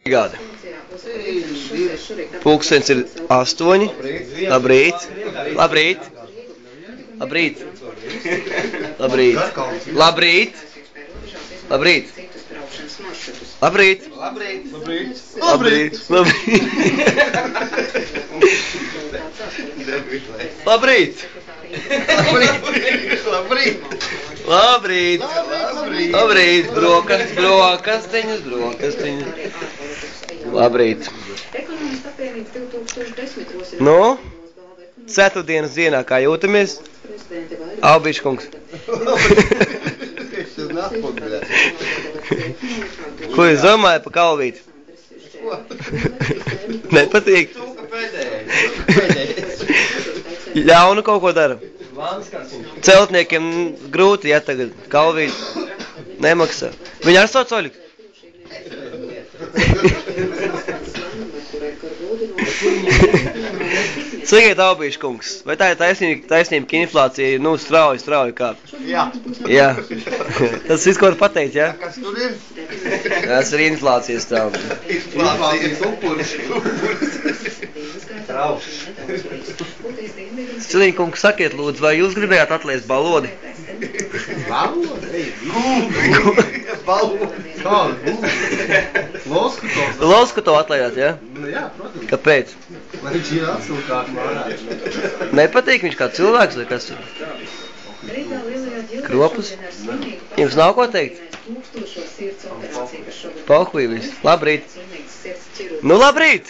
Gadi. Pulkstens ir 8. Labrīt. Labrīt. Labrīt. Labrīt. Labrīt. Labrīt. Labrīt. Labrīt. Labrīt. Labrīt. Labrīt. Brokastiņas. Labrīt. Nu, ceturtdienas dienā, kā jūtamies? Albiškungs. Ko jūs domājat pa Kalvīti? Nepatīk? Ļaunu kaut ko dara? Celtniekiem grūti, ja tagad Kalvīti nemaksā. Viņi ar savu coļiku? Sakiet, Albīškungs, vai tā ir taisnība, ka inflācija, strauji kāp? Jā. Tas viss, ko var pateikt, jā? Kas tur ir? Tas ir inflācijas stāv. Inflācijas upuris. Cilīņkungs, sakiet, lūdzu, vai jūs gribējāt atlaist balodi? Balodi? Loskuto atlaidāt, jā? Jā, protams. Kāpēc? Lai viņš ir atsulkāt mārās. Nepatīk viņš kā cilvēks, vai kas tur? Kropus? Jums nav ko teikt? Pauhvīvis. Labrīt. Nu, labrīt!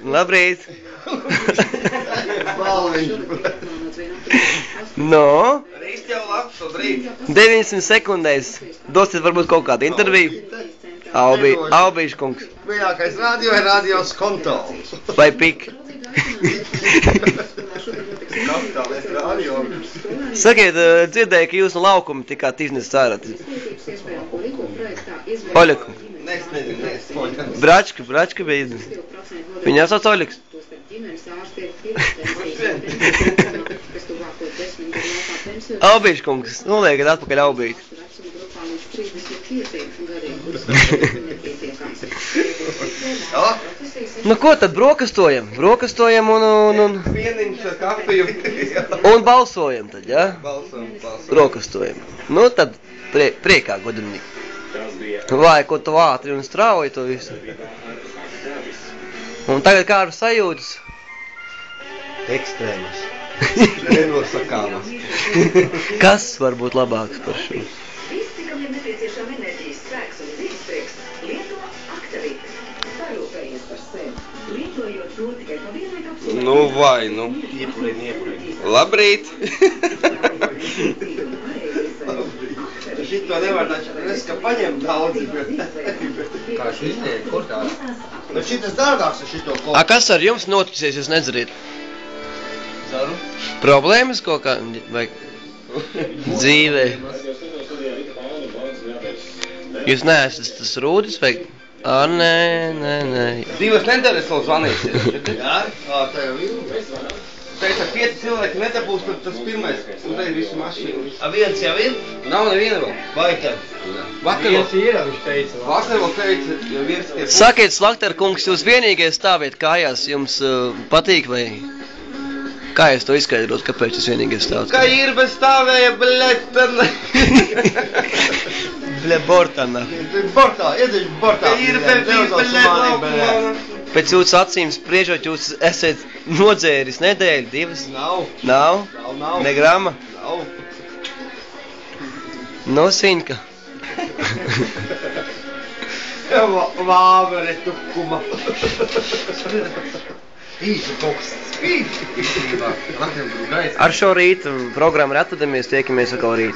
Labrīt! No? 90 sekundēs. Dosiet varbūt kaut kādu interviju. Albīškungs. Vienākais radio ir radios konto. Vai pik? Sakiet, dzirdēju, ka jūs no laukuma tikāt iznesis ārā. Oļeku. Bračka bija iznesis. Viņā sauc Oļeks. Albīškungs, noliekat atpakaļ Albīt. Nu ko tad brokastojam? Brokastojam un balsojam tad, jā? Brokastojam. Nu tad priekā godinīgi. Vai, ko tu ātri un strauji to visu. Un tagad kā ar sajūtas? Ekstrēmas. Nenosakāmas. Kas var būt labāks par šo? Nu vai, nu. Labrīt. Šito nevar taču, es ka paņem daudzi, bet... Kā šo izliek, kur tā? Nu šitas dārgāks ar šito kopu. A, kas ar jums noticies, jūs nedzariet? Zaru? Problēmas kaut kā, vai dzīvē? Jūs neesat tas Rūdis, vai... Nē. 2 nedēļas vēl zvanīsies. Jā? Tā jau ir. Teica, 5 cilvēki nedabūs, tad tas pirmais. Un te ir visu mašīnu. Viens jau ir? Nav neviena vēl. Vai tad? Vakar vēl teica, jo viens tie... Sakiet, Slakter kungs, jūs vienīgais stāviet kājās, jums patīk, vai... Kā es to izskaidrotu, kāpēc jūs vienīgais stāvot? Kā ir bez stāvēja, bļetana. Bortana. Bortā, iedziņš bortā. Kā ir bez bļetana. Pēc jūsu acīm spriežot, jūs esat nodzēris nedēļu, 2? Nav. Ne grama? Nav. No Siņka. Vāvere tukuma. Īsi kaut kas spīd. Ar šo rītu programmu ir atvedamies, tiekamies atkal rīt.